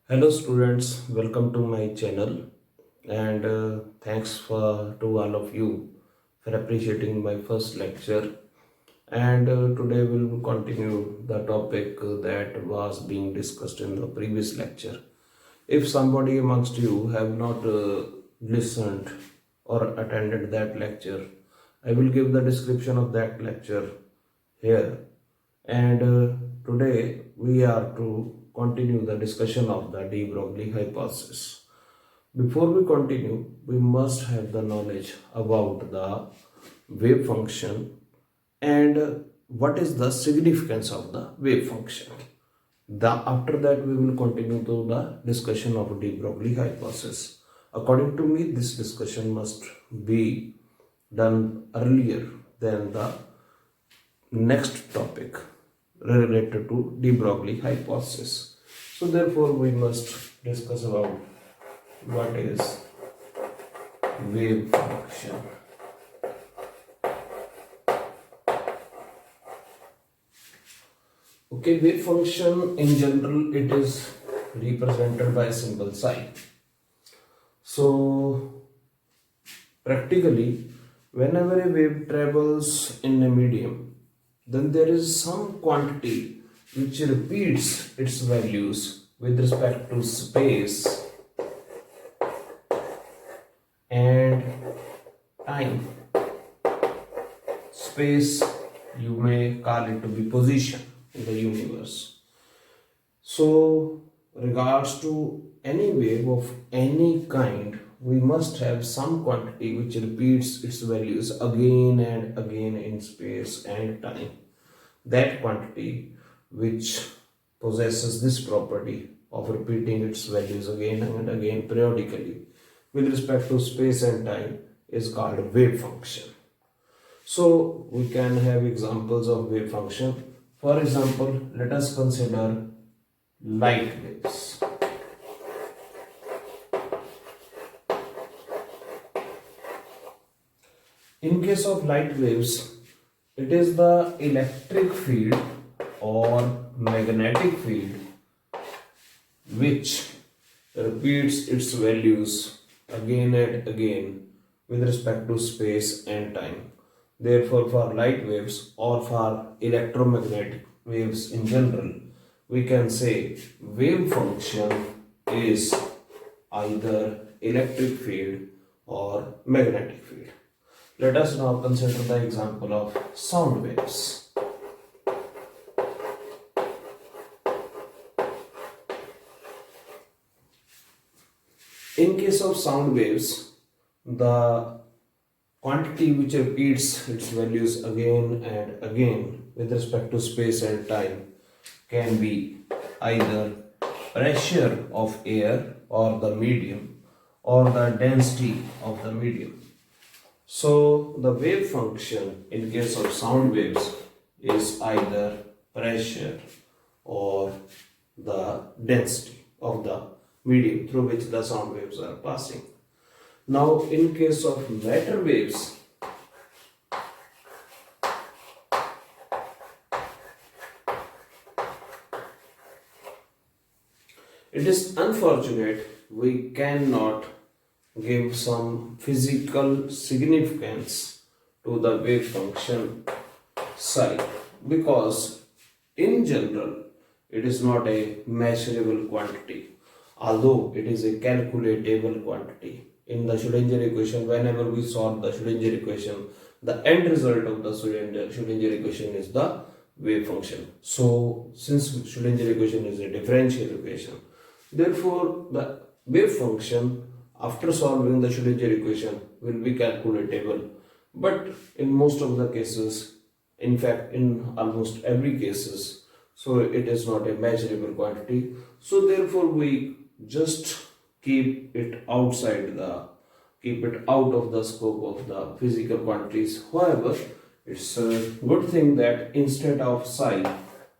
Hello students, welcome to my channel and thanks to all of you for appreciating my first lecture. And today we'll continue the topic that was being discussed in the previous lecture. If somebody amongst you have not listened or attended that lecture, I will give the description of that lecture here. And today we are to continue the discussion of the de-Broglie hypothesis. Before we continue, we must have the knowledge about the wave function and what is the significance of the wave function. After that, we will continue to the discussion of de-Broglie hypothesis. According to me, this discussion must be done earlier than the next topic related to de-Broglie hypothesis. So therefore we must discuss about what is wave function. Okay, wave function in general it is represented by a symbol psi. So practically whenever a wave travels in a medium, then there is some quantity which repeats its values with respect to space and time. Space, you may call it to be position in the universe. So regards to any wave of any kind, we must have some quantity which repeats its values again and again in space and time. That quantity which possesses this property of repeating its values again and again periodically with respect to space and time is called wave function. So we can have examples of wave function. For example, let us consider light waves. In case of light waves, it is the electric field or magnetic field which repeats its values again and again with respect to space and time. Therefore, for light waves or for electromagnetic waves in general, we can say wave function is either electric field or magnetic field. Let us now consider the example of sound waves. In case of sound waves, the quantity which repeats its values again and again with respect to space and time can be either pressure of air or the medium or the density of the medium. So the wave function in case of sound waves is either pressure or the density of the medium through which the sound waves are passing. Now in case of matter waves, it is unfortunate we cannot give some physical significance to the wave function psi because in general it is not a measurable quantity, although it is a calculatable quantity. In the Schrödinger equation, whenever we solve the Schrödinger equation, the end result of the Schrödinger equation is the wave function. So since Schrödinger equation is a differential equation, therefore the wave function after solving the Schrödinger equation will be calculatable. But in most of the cases, in fact in almost every cases, so it is not a measurable quantity. So therefore we just keep it out of the scope of the physical quantities. However, it's a good thing that instead of psi,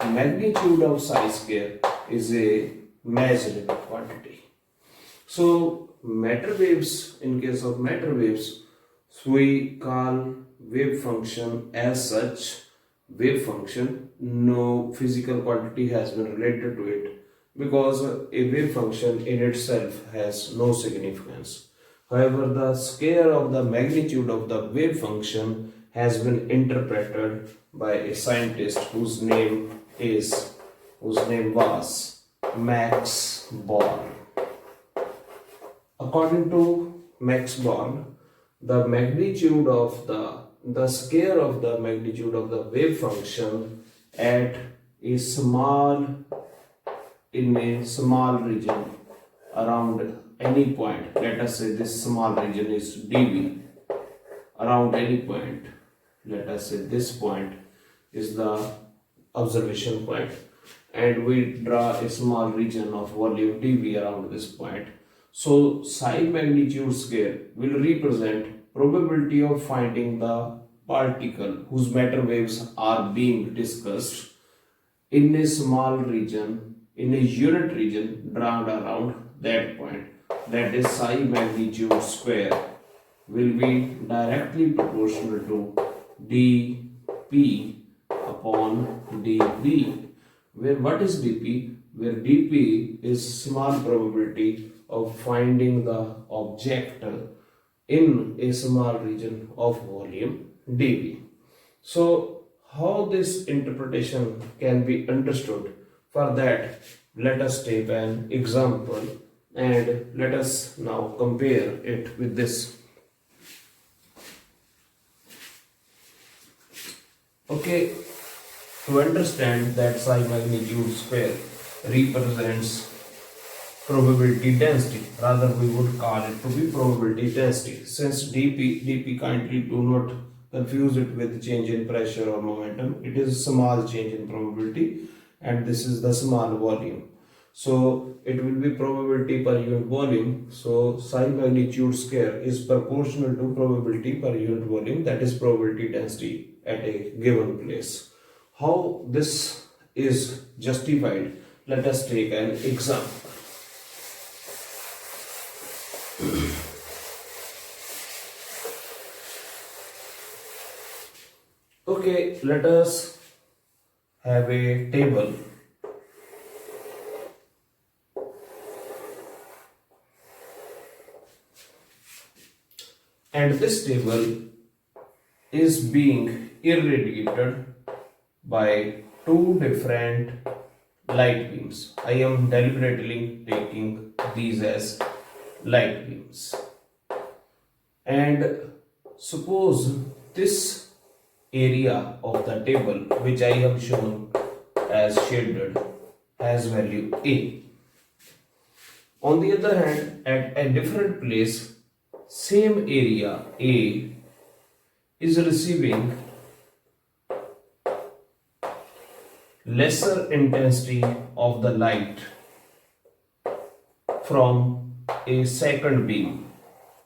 magnitude of psi square is a measurable quantity. So matter waves, in case of matter waves, we call wave function as such wave function. No physical quantity has been related to it. because a wave function in itself has no significance. However, the scale of the magnitude of the wave function has been interpreted by a scientist whose name was Max Born. According to Max Born, the scale of the magnitude of the wave function at a small in a small region around any point, let us say this small region is dv, around any point, let us say this point is the observation point, and we draw a small region of volume dv around this point. So psi magnitude scale will represent probability of finding the particle whose matter waves are being discussed in a small region, in a unit region drawn around that point. That is psi magnitude square will be directly proportional to dp upon dv, where what is dp? Where dp is small probability of finding the object in a small region of volume dv. So how this interpretation can be understood? For that, let us take an example and let us now compare it with this. Okay, to understand that psi magnitude square represents probability density, rather we would call it to be probability density. Since dp kindly do not confuse it with change in pressure or momentum, it is a small change in probability and this is the small volume. So it will be probability per unit volume. So psi magnitude square is proportional to probability per unit volume, that is probability density at a given place. How this is justified? Let us take an example. Okay, let us have a table. And this table is being irradiated by two different light beams. I am deliberately taking these as light beams. And suppose this area of the table, which I have shown as shaded, has value A. On the other hand, at a different place, same area A is receiving lesser intensity of the light from a second beam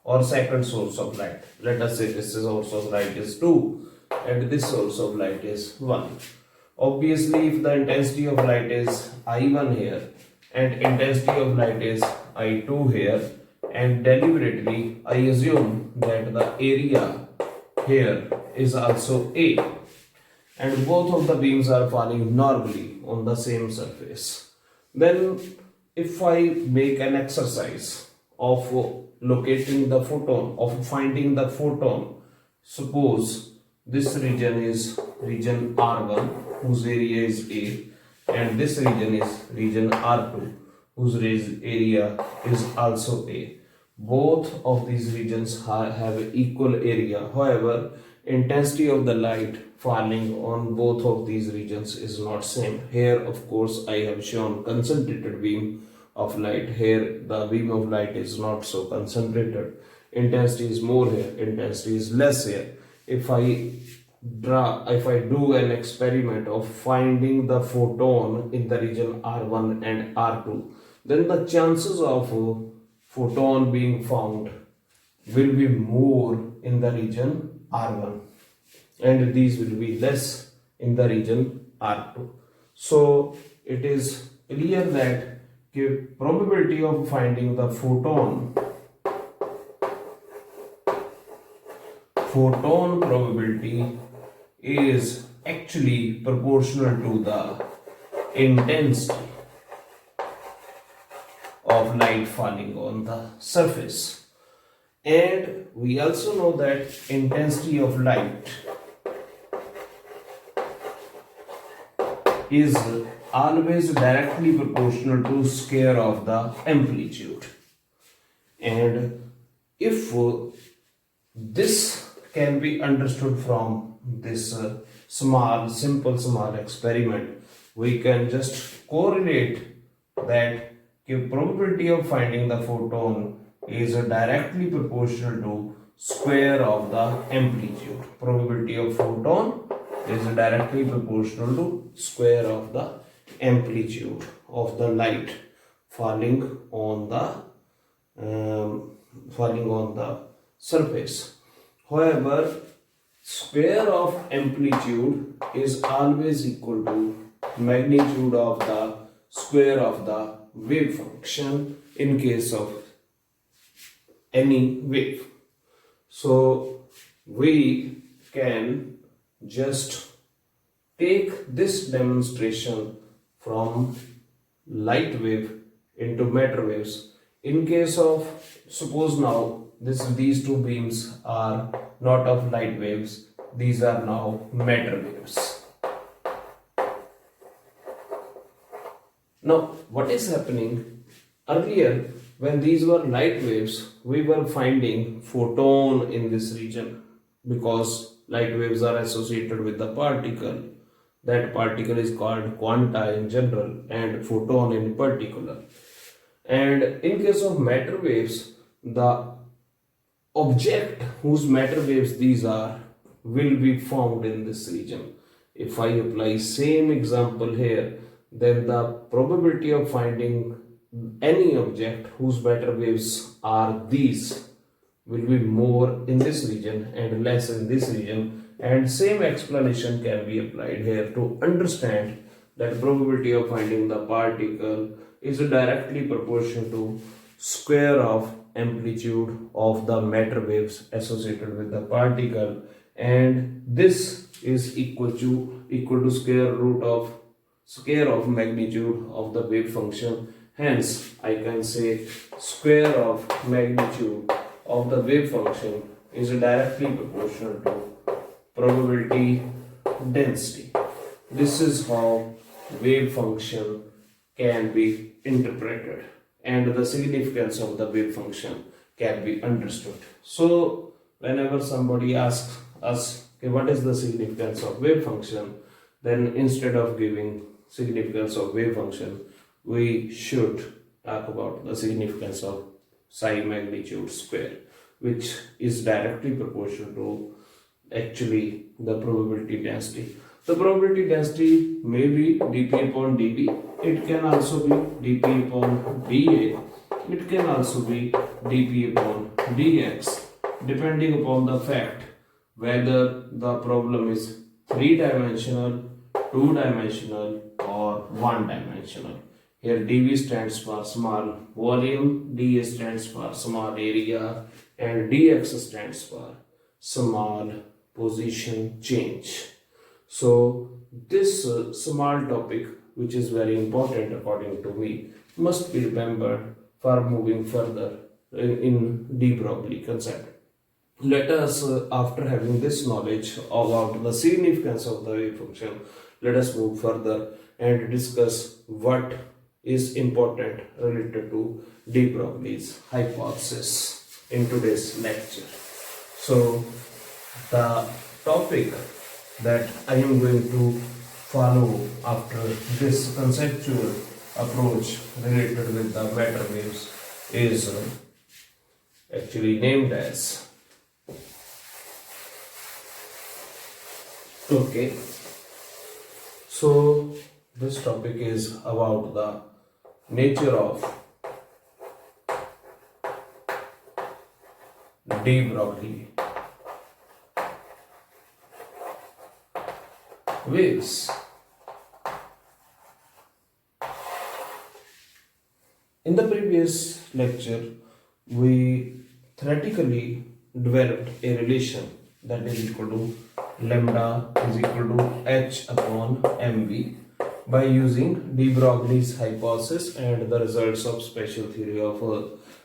or second source of light. Let us say this source of light is 2 and this source of light is 1. Obviously, if the intensity of light is I1 here and intensity of light is I2 here, and deliberately I assume that the area here is also A, and both of the beams are falling normally on the same surface, then if I make an exercise of locating the photon, of finding the photon, suppose this region is region R1 whose area is A, and this region is region R2 whose area is also A. Both of these regions have equal area. However, intensity of the light falling on both of these regions is not same. Here, of course, I have shown concentrated beam of light. Here, the beam of light is not so concentrated. Intensity is more here, intensity is less here. If I do an experiment of finding the photon in the region R1 and R2, then the chances of photon being found will be more in the region R1 and these will be less in the region R2. So it is clear that the probability of finding the photon probability is actually proportional to the intensity of light falling on the surface. And we also know that intensity of light is always directly proportional to square of the amplitude. And if this can be understood from this simple experiment, we can just correlate that the probability of finding the photon is directly proportional to square of the amplitude. Probability of photon is directly proportional to square of the amplitude of the light falling on the surface. However, square of amplitude is always equal to magnitude of the square of the wave function in case of any wave. So we can just take this demonstration from light wave into matter waves. In case of, suppose now these two beams are not of light waves, these are now matter waves. Now what is happening? Earlier when these were light waves, we were finding photon in this region because light waves are associated with the particle. That particle is called quanta in general and photon in particular. And in case of matter waves, the object whose matter waves these are will be found in this region. If I apply same example here, then the probability of finding any object whose matter waves are these will be more in this region and less in this region. And same explanation can be applied here to understand that probability of finding the particle is directly proportional to square of amplitude of the matter waves associated with the particle, and this is equal to square of magnitude of the wave function. Hence I can say square of magnitude of the wave function is directly proportional to probability density. This is how wave function can be interpreted and the significance of the wave function can be understood. So whenever somebody asks us, okay, what is the significance of wave function, then instead of giving significance of wave function, we should talk about the significance of psi magnitude square, which is directly proportional to actually the probability density. The probability density may be dp upon dv, it can also be dp upon dA, it can also be dp upon dx, depending upon the fact whether the problem is 3-dimensional, 2-dimensional or 1-dimensional. Here dv stands for small volume, dA stands for small area, and dx stands for small position change. So this small topic, which is very important according to me, must be remembered for moving further in de-Broglie concept. Let us, after having this knowledge about the significance of the wave function, let us move further and discuss what is important related to de-Broglie's hypothesis in today's lecture. So the topic that I am going to follow after this conceptual approach related with the matter waves is actually named as okay. So this topic is about the nature of de-Broglie waves. In the previous lecture, we theoretically developed a relation that is equal to lambda is equal to h upon mv, by using de-Broglie's hypothesis and the results of special theory of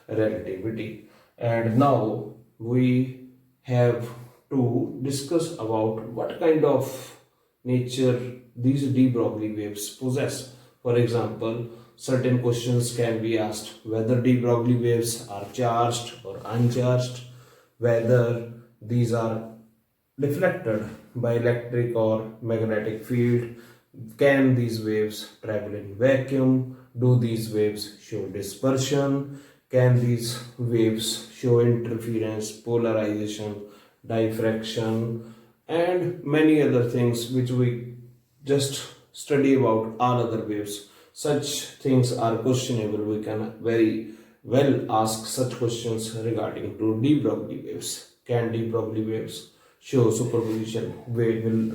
relativity. And now we have to discuss about what kind of nature these de-Broglie waves possess. For example, certain questions can be asked whether de-Broglie waves are charged or uncharged, whether these are deflected by electric or magnetic field, can these waves travel in vacuum, do these waves show dispersion, can these waves show interference, polarization, diffraction, and many other things which we just study about all other waves. Such things are questionable. We can very well ask such questions regarding to de-Broglie waves. Can de-Broglie waves show superposition?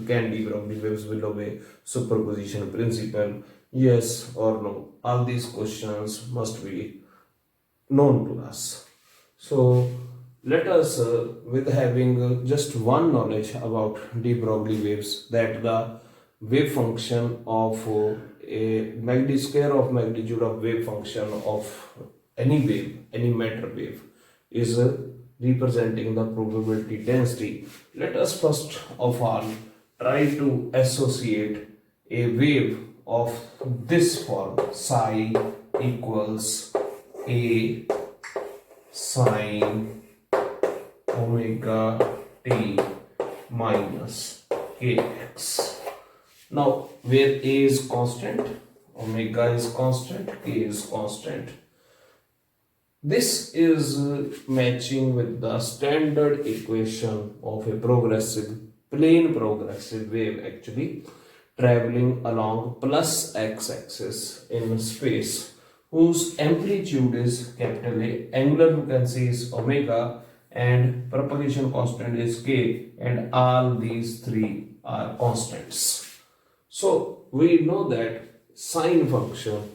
Can de-Broglie waves will obey superposition principle? Yes or no? All these questions must be known to us. So let us, with having just one knowledge about de-Broglie waves, that the wave function of a square of magnitude of wave function of any wave, any matter wave, is representing the probability density. Let us first of all try to associate a wave of this form: psi equals a sine omega t minus kx. Now, where a is constant, omega is constant, k is constant. This is matching with the standard equation of a plane progressive wave, actually traveling along plus x-axis in space, whose amplitude is capital A, angular frequency is omega, and propagation constant is k, and all these three are constants. So we know that sine function,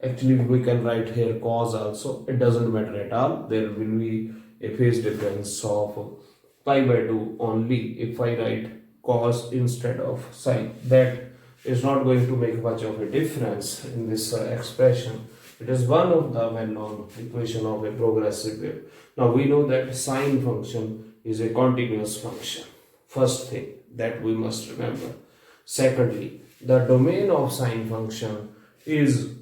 actually we can write here cos also, it doesn't matter at all. There will be a phase difference of pi by 2 only if I write cos instead of sine. That is not going to make much of a difference in this expression. It is one of the well-known equation of a progressive wave. Now we know that sine function is a continuous function. First thing that we must remember. Secondly, the domain of sine function is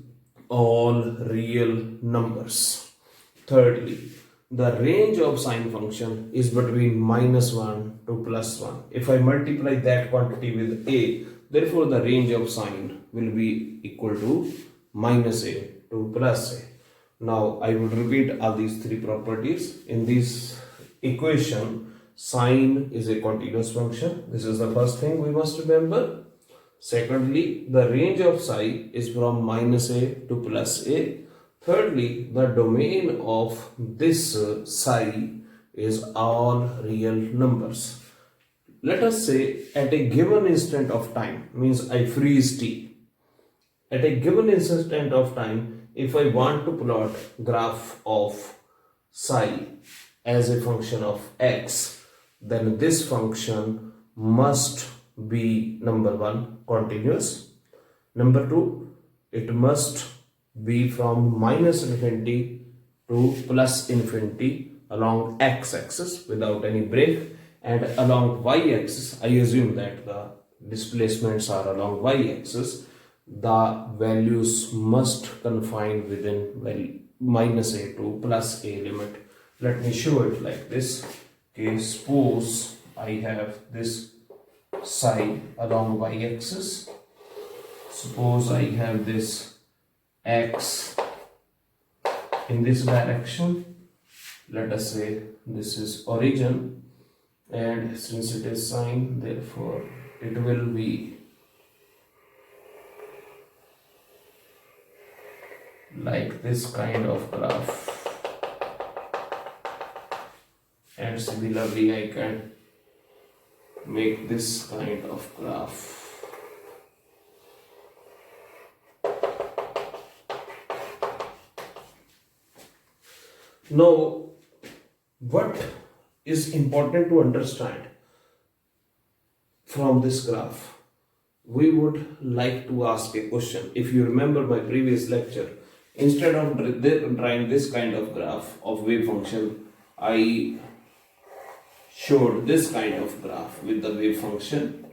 all real numbers. Thirdly, the range of sine function is between -1 to +1. If I multiply that quantity with a, therefore the range of sine will be equal to -a to +a. Now I will repeat all these three properties. In this equation, sine is a continuous function. This is the first thing we must remember. Secondly, the range of psi is from -a to +a. Thirdly, the domain of this psi is all real numbers. Let us say at a given instant of time, means I freeze t. At a given instant of time, if I want to plot graph of psi as a function of x, then this function must be, number one, continuous. Number two, it must be from -infinity to +infinity along x-axis without any break, and along y-axis, I assume that the displacements are along y-axis, the values must confine within -a to +a limit. Let me show it like this. Okay, suppose I have this psi along y-axis. Suppose I have this x in this direction. Let us say this is origin, and since it is sine, therefore it will be like this kind of graph. And similarly I can make this kind of graph. Now, what is important to understand from this graph? we would like to ask a question. If you remember my previous lecture, instead of drawing this kind of graph of wave function, I showed this kind of graph with the wave function,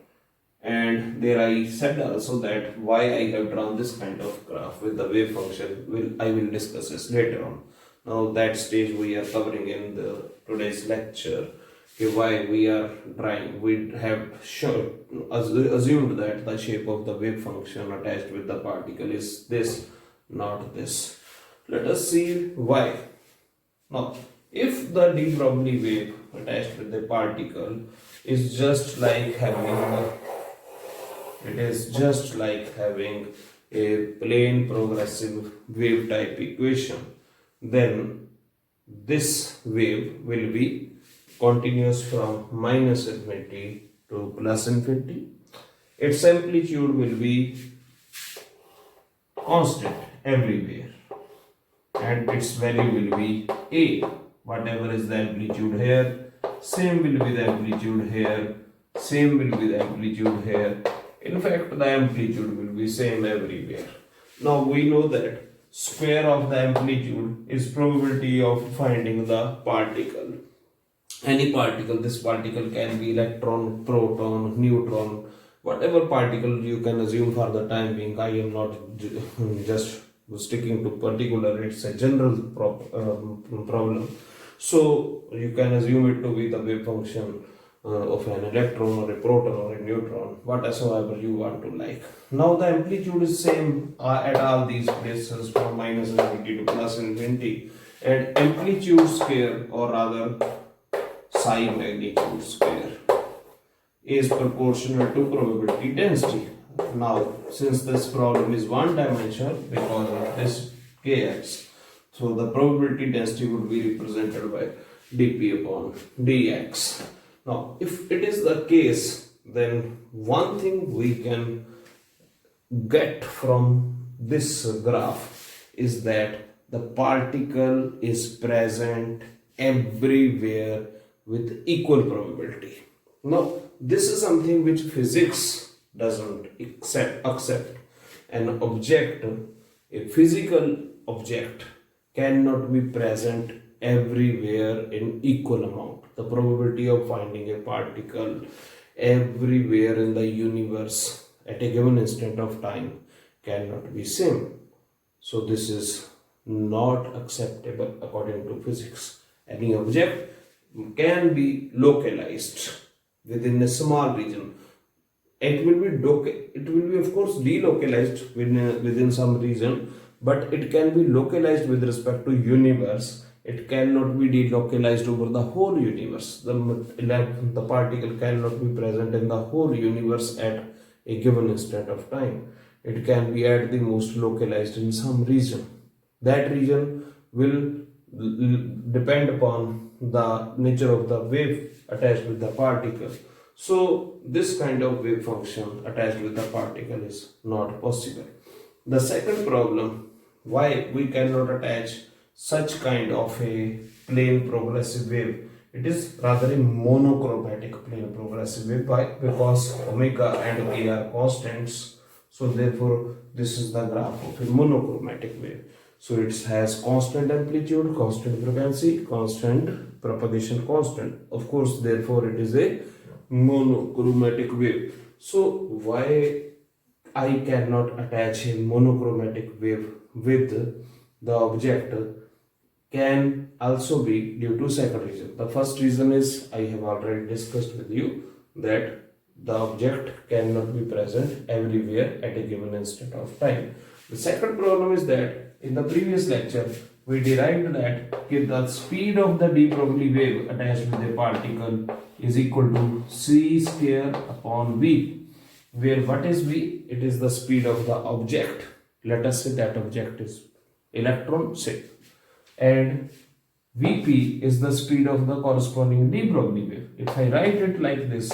and there I said also that why I have drawn this kind of graph with the wave function. I will discuss this later on. Now that stage we are covering in the today's lecture. Okay, why we are drawing, we have assumed that the shape of the wave function attached with the particle is this, not this. Let us see why. Now, if the de-Broglie wave attached with the particle is just like having a plane progressive wave type equation, then this wave will be continuous from minus infinity to plus infinity. Its amplitude will be constant everywhere, and its value will be A. Whatever is the amplitude here, same will be the amplitude here, same will be the amplitude here. In fact, the amplitude will be same everywhere. Now we know that square of the amplitude is probability of finding the particle. Any particle, this particle can be electron, proton, neutron, whatever particle you can assume for the time being. I am not just sticking to particular, it's a general problem. So you can assume it to be the wave function of an electron or a proton or a neutron, whatsoever you want to like. Now the amplitude is same at all these places from minus infinity to plus infinity, and amplitude square, or rather psi magnitude square, is proportional to probability density. Now since this problem is one dimensional because of this kx, so the probability density would be represented by dp upon dx. Now if it is the case, then one thing we can get from this graph is that the particle is present everywhere with equal probability. Now this is something which physics doesn't accept. An object, a physical object, cannot be present everywhere in equal amount. The probability of finding a particle everywhere in the universe at a given instant of time cannot be same. So this is not acceptable according to physics. Any object can be localized within a small region. It will be of course delocalized within some region, but it can be localized with respect to universe. It cannot be delocalized over the whole universe. The particle cannot be present in the whole universe at a given instant of time. It can be at the most localized in some region. That region will depend upon the nature of the wave attached with the particle. So this kind of wave function attached with the particle is not possible. The second problem, why we cannot attach such kind of a plane progressive wave, it is rather a monochromatic plane progressive wave. Why? Because omega and k are constants. So therefore this is the graph of a monochromatic wave. So it has constant amplitude, constant frequency, constant propagation constant. Of course, therefore it is a monochromatic wave. So why I cannot attach a monochromatic wave with the object can also be due to second reason. The first reason is I have already discussed with you that the object cannot be present everywhere at a given instant of time. The second problem is that in the previous lecture we derived that the speed of the de-Broglie wave attached with a particle is equal to c square upon v, where what is v? It is the speed of the object. Let us say that object is electron, say, and vp is the speed of the corresponding de-Broglie wave. If I write it like this,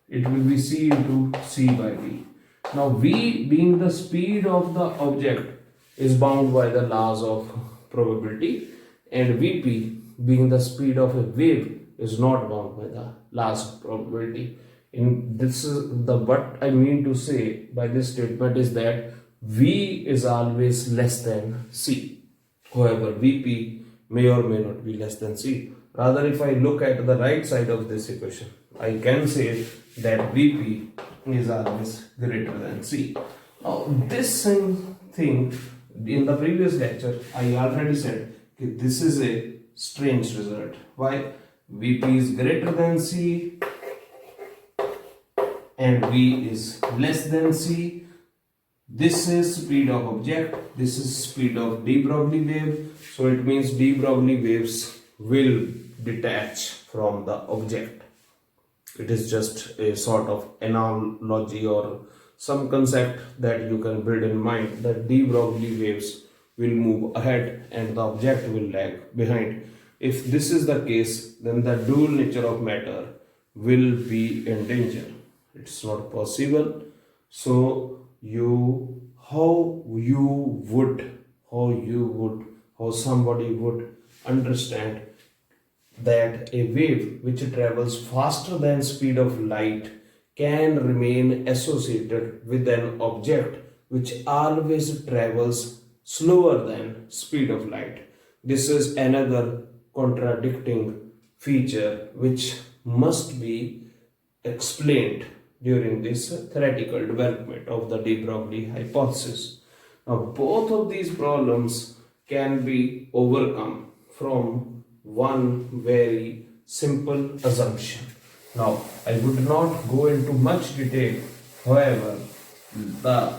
it will be c into c by v. Now v being the speed of the object is bound by the laws of probability, and vp being the speed of a wave is not bound by the laws of probability. In this is the what I mean to say by this statement is that V is always less than C. However, Vp may or may not be less than C. Rather, if I look at the right side of this equation, I can say that Vp is always greater than C. Now, this same thing in the previous lecture, I already said this is a strange result. Why? Vp is greater than C and V is less than C. This is speed of object, this is speed of de-Broglie wave. So it means de-Broglie waves will detach from the object. It is just a sort of analogy or some concept that you can build in mind that de-Broglie waves will move ahead and the object will lag behind. If this is the case, then the dual nature of matter will be in danger. It's not possible. So how somebody would understand that a wave which travels faster than speed of light can remain associated with an object which always travels slower than speed of light. This is another contradicting feature which must be explained during this theoretical development of the de-Broglie hypothesis. Now, both of these problems can be overcome from one very simple assumption. Now, I would not go into much detail, however, the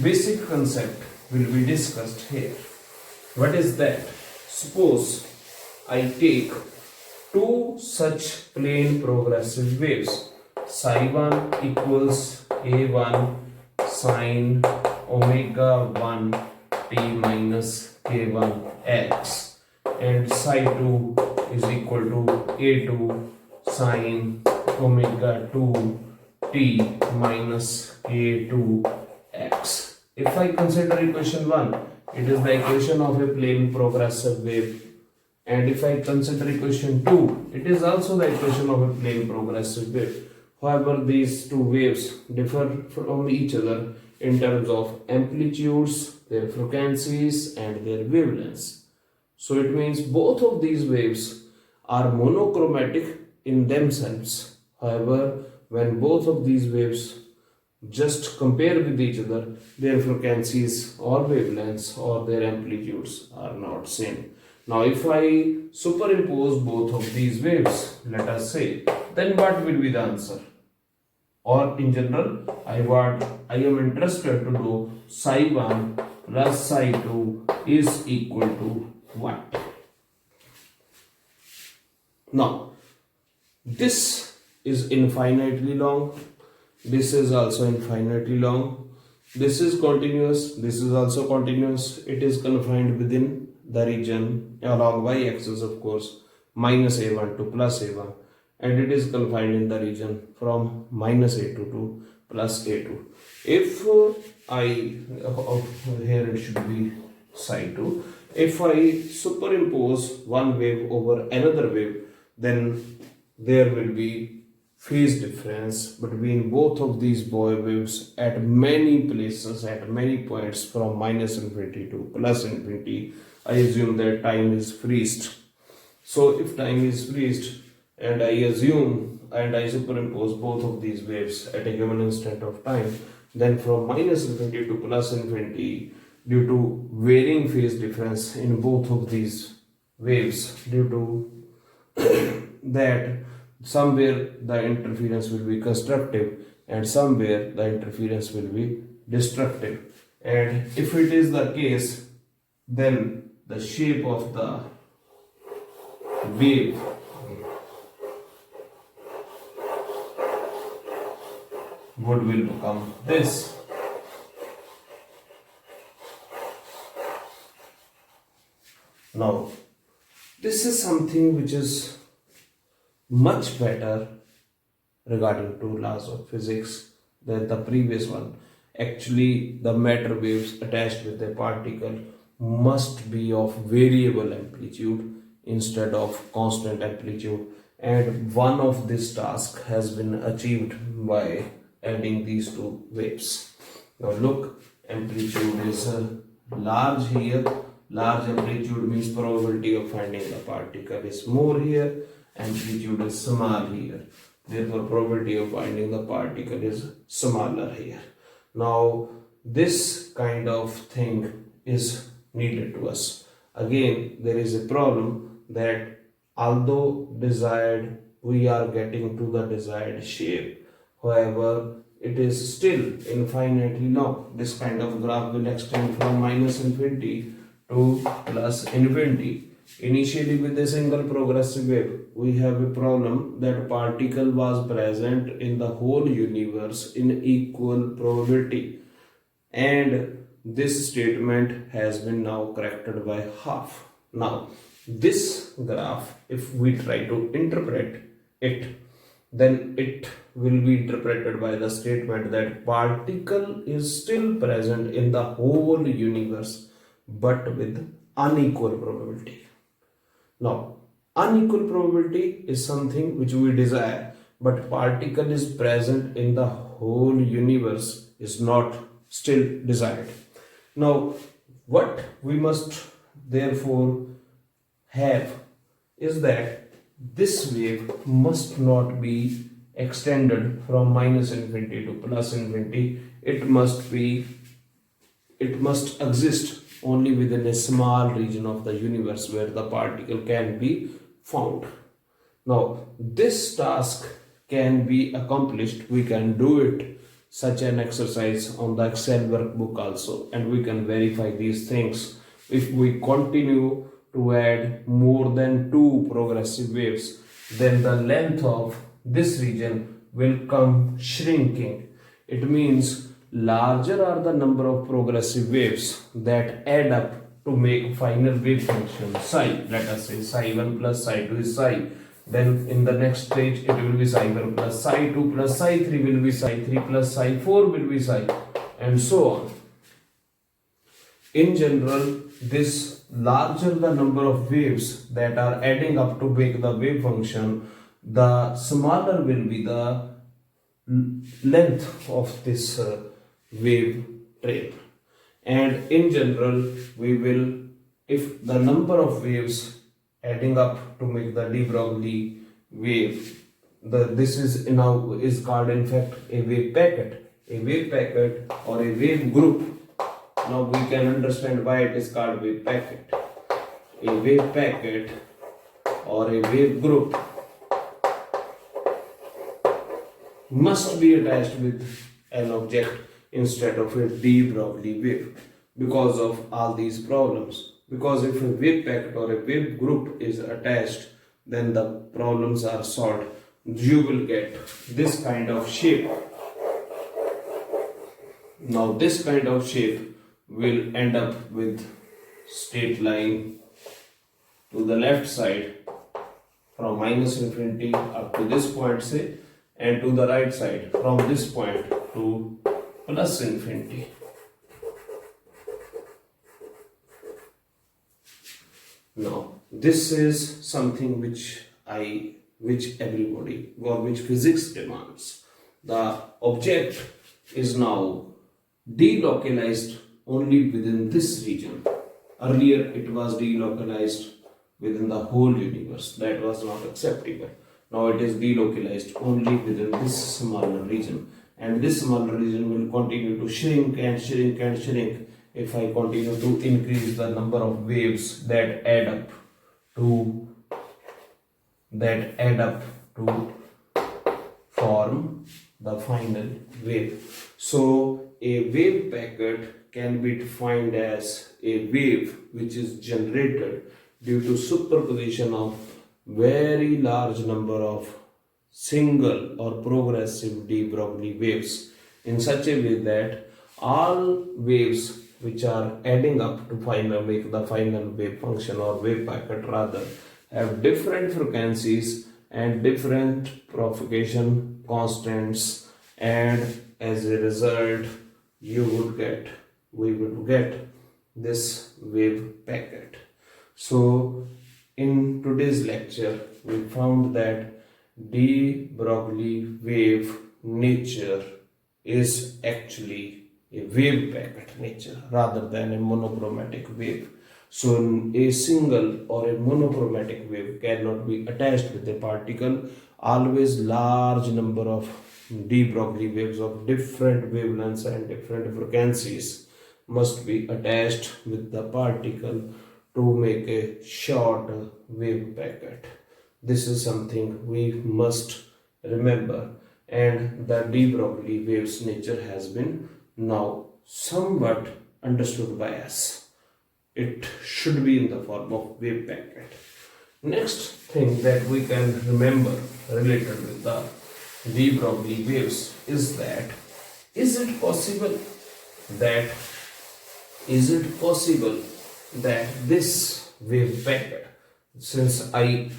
basic concept will be discussed here. What is that? Suppose I take two such plane progressive waves. Psi1 equals A1 sine omega 1 t minus k1 x and psi2 is equal to A2 sine omega 2 t minus k2 x. If I consider equation 1, it is the equation of a plane progressive wave. And if I consider equation 2, it is also the equation of a plane progressive wave. However, these two waves differ from each other in terms of amplitudes, their frequencies, and their wavelengths. So it means both of these waves are monochromatic in themselves. However, when both of these waves just compare with each other, their frequencies or wavelengths or their amplitudes are not same. Now, if I superimpose both of these waves, let us say, then what will be the answer? Or in general, I am interested to know psi1 plus psi2 is equal to what? Now, this is infinitely long. This is also infinitely long. This is continuous. This is also continuous. It is confined within the region along y-axis, of course, minus a1 to plus a1, and it is confined in the region from minus a2 to plus a2. If here it should be psi2. If I superimpose one wave over another wave, then there will be phase difference between both of these waves at many places, at many points from minus infinity to plus infinity. I assume that time is freezed. So if time is freezed and I assume and I superimpose both of these waves at a given instant of time, then from minus infinity to plus infinity, due to varying phase difference in both of these waves, due to that somewhere the interference will be constructive and somewhere the interference will be destructive. And if it is the case, then the shape of the wave will become this. Now, this is something which is much better regarding to laws of physics than the previous one. Actually, the matter waves attached with a particle must be of variable amplitude instead of constant amplitude, and one of this task has been achieved by adding these two waves. Now look, amplitude is large here. Large amplitude means probability of finding the particle is more here. Amplitude is small here. Therefore, probability of finding the particle is smaller here. Now, this kind of thing is needed to us. Again, there is a problem that although desired, we are getting to the desired shape. However, it is still infinitely long. This kind of graph will extend from minus infinity to plus infinity. Initially, with a single progressive wave, we have a problem that particle was present in the whole universe in equal probability, and this statement has been now corrected by half. Now, this graph, if we try to interpret it, then it will be interpreted by the statement that particle is still present in the whole universe but with unequal probability. Now, unequal probability is something which we desire, but particle is present in the whole universe is not still desired. Now, what we must therefore have is that this wave must not be extended from minus infinity to plus infinity. It must exist only within a small region of the universe where the particle can be found. Now, this task can be accomplished. We can do it, such an exercise, on the Excel workbook also, and we can verify these things. If we continue to add more than two progressive waves, then the length of this region will come shrinking. It means larger are the number of progressive waves that add up to make final wave function psi. Let us say psi 1 plus psi 2 is psi. Then in the next stage it will be psi 1 plus psi 2 plus psi 3 will be psi 3 plus psi 4 will be psi, and so on. In general, this larger the number of waves that are adding up to make the wave function, the smaller will be the length of this wave trail. And in general, we will, if the number of waves adding up to make the de-Broglie wave, this is now is called in fact a wave packet. A wave packet or a wave group. Now we can understand why it is called wave packet. A wave packet or a wave group must be attached with an object instead of a de-Broglie wave because of all these problems. Because if a wave packet or a wave group is attached, then the problems are solved. You will get this kind of shape. Now this kind of shape will end up with straight line to the left side from minus infinity up to this point, say, and to the right side from this point to plus infinity. Now, this is something which everybody or which physics demands. The object is now delocalized only within this region. Earlier, it was delocalized within the whole universe. That was not acceptable. Now it is delocalized only within this smaller region, and this smaller region will continue to shrink and shrink and shrink if I continue to increase the number of waves that add up to form the final wave. So a wave packet can be defined as a wave which is generated due to superposition of very large number of single or progressive de-Broglie waves in such a way that all waves which are adding up to make the final wave function or wave packet rather have different frequencies and different propagation constants, and as a result we would get this wave packet. So in today's lecture, we found that de-Broglie wave nature is actually a wave packet nature rather than a monochromatic wave. So a single or a monochromatic wave cannot be attached with a particle. Always large number of de-Broglie waves of different wavelengths and different frequencies must be attached with the particle to make a short wave packet. This is something we must remember, and the de-Broglie waves nature has been now somewhat understood by us. It should be in the form of wave packet. Next thing that we can remember related with the de-Broglie waves is that is it possible that this wave packet, since I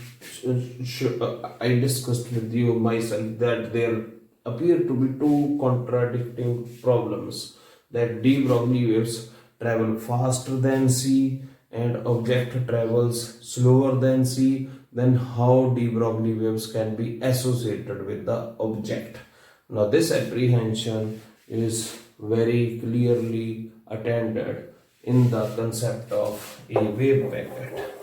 discussed with you myself that there appear to be two contradicting problems, that de-Broglie waves travel faster than c and object travels slower than c, then how de-Broglie waves can be associated with the object. Now this apprehension is very clearly attended in the concept of a wave packet.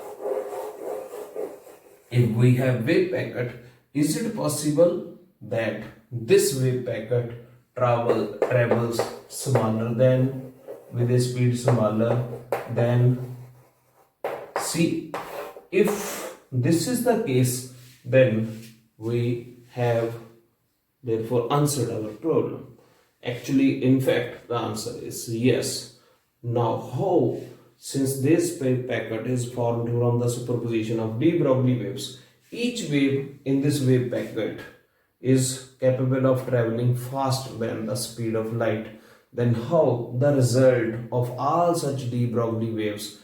If we have wave packet, is it possible that this wave packet travels smaller than, with a speed smaller than c? If this is the case, then we have therefore answered our problem. Actually, in fact, the answer is yes. Now, how? Since this wave packet is formed from the superposition of de-Broglie waves, each wave in this wave packet is capable of traveling faster than the speed of light, then how the result of all such de-Broglie waves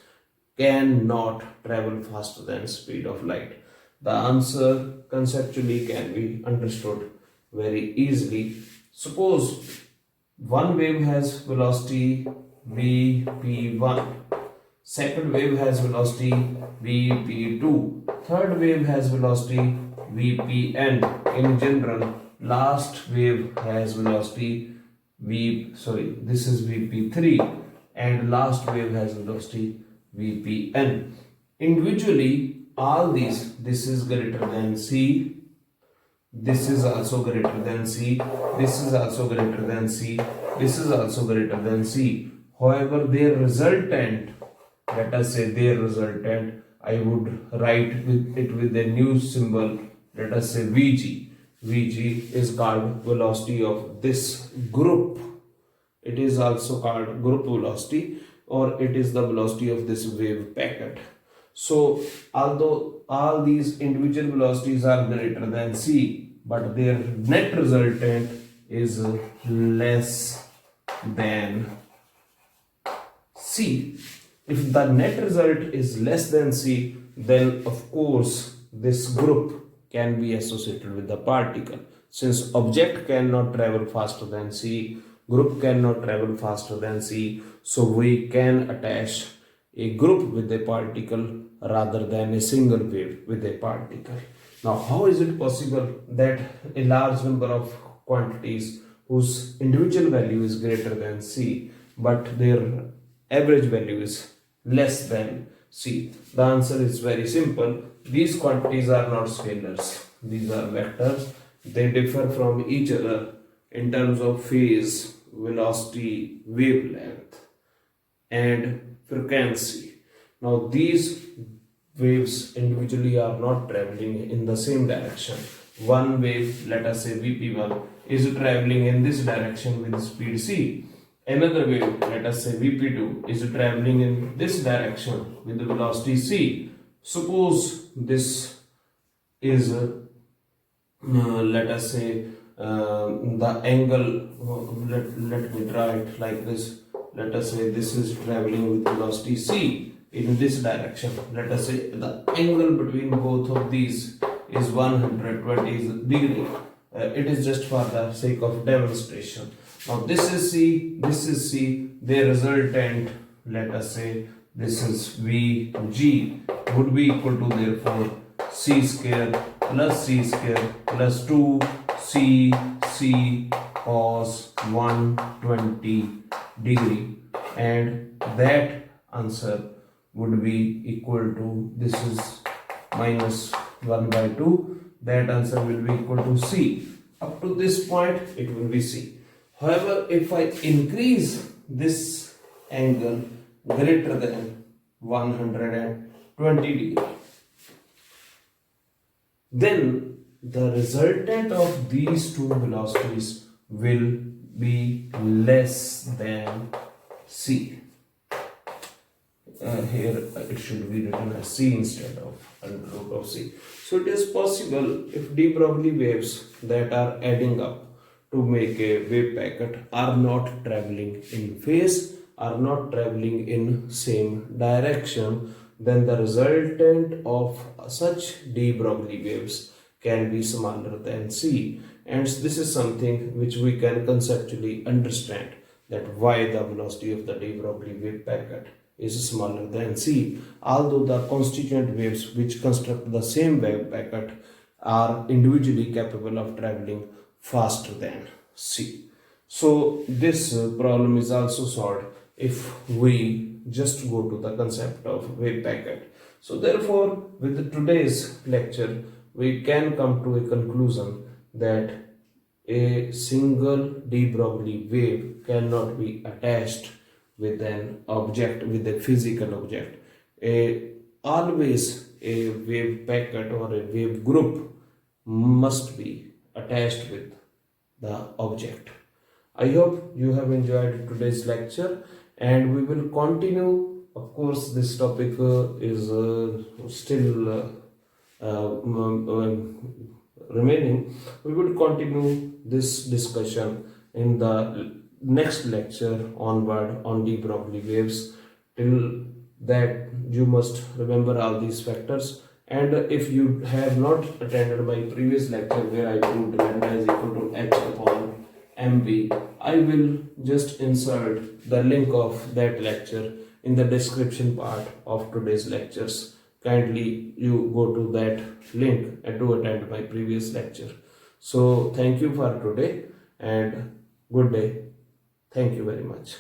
cannot travel faster than speed of light? The answer conceptually can be understood very easily. Suppose one wave has velocity vp1, second wave has velocity vp2, third wave has velocity vpn. In general, last wave has velocity this is vp3, and last wave has velocity vpn. Individually, all these, this is greater than c, this is also greater than c, this is also greater than c, this is also greater than c. However, their resultant, let us say their resultant, I would write it with a new symbol, let us say Vg. Vg is called velocity of this group. It is also called group velocity, or it is the velocity of this wave packet. So, although all these individual velocities are greater than c, but their net resultant is less than c. If the net result is less than c, then of course this group can be associated with the particle. Since object cannot travel faster than c, group cannot travel faster than c, so we can attach a group with a particle rather than a single wave with a particle. Now, how is it possible that a large number of quantities whose individual value is greater than c, but their average value is less than c? The answer is very simple. These quantities are not scalars. These are vectors. They differ from each other in terms of phase, velocity, wavelength, and frequency. Now, these waves individually are not traveling in the same direction. One wave, let us say Vp1, is traveling in this direction with speed c. Another wave, let us say Vp2, is traveling in this direction with the velocity c. Suppose this is, let us say, the angle, let me draw it like this. Let us say this is traveling with velocity c in this direction. Let us say the angle between both of these is 120 degree. It is just for the sake of demonstration. Now this is c, this is c. Their resultant, let us say this is Vg would be equal to therefore c square plus c square plus 2c c cos 120 degree, and that answer would be equal to, this is minus 1 by 2, that answer will be equal to c. Up to this point it will be c. However, if I increase this angle greater than 120 degree, then the resultant of these two velocities will be less than c. Here it should be written as c instead of under root of c. So it is possible if de-Broglie waves that are adding up to make a wave packet are not traveling in phase, are not traveling in same direction, then the resultant of such de-Broglie waves can be smaller than c. And this is something which we can conceptually understand, that why the velocity of the de-Broglie wave packet is smaller than c, although the constituent waves which construct the same wave packet are individually capable of traveling faster than c. So this problem is also solved if we just go to the concept of wave packet. So therefore, with today's lecture, we can come to a conclusion that a single de-Broglie wave cannot be attached with an object, with a physical object. Always a wave packet or a wave group must be attached with the object. I hope you have enjoyed today's lecture, and we will continue. Of course, this topic is still remaining. We will continue this discussion in the next lecture onward on de-Broglie waves. Till that, you must remember all these factors. And if you have not attended my previous lecture where I proved lambda is equal to h upon mv, I will just insert the link of that lecture in the description part of today's lectures. Kindly you go to that link and do attend my previous lecture. So thank you for today and good day. Thank you very much.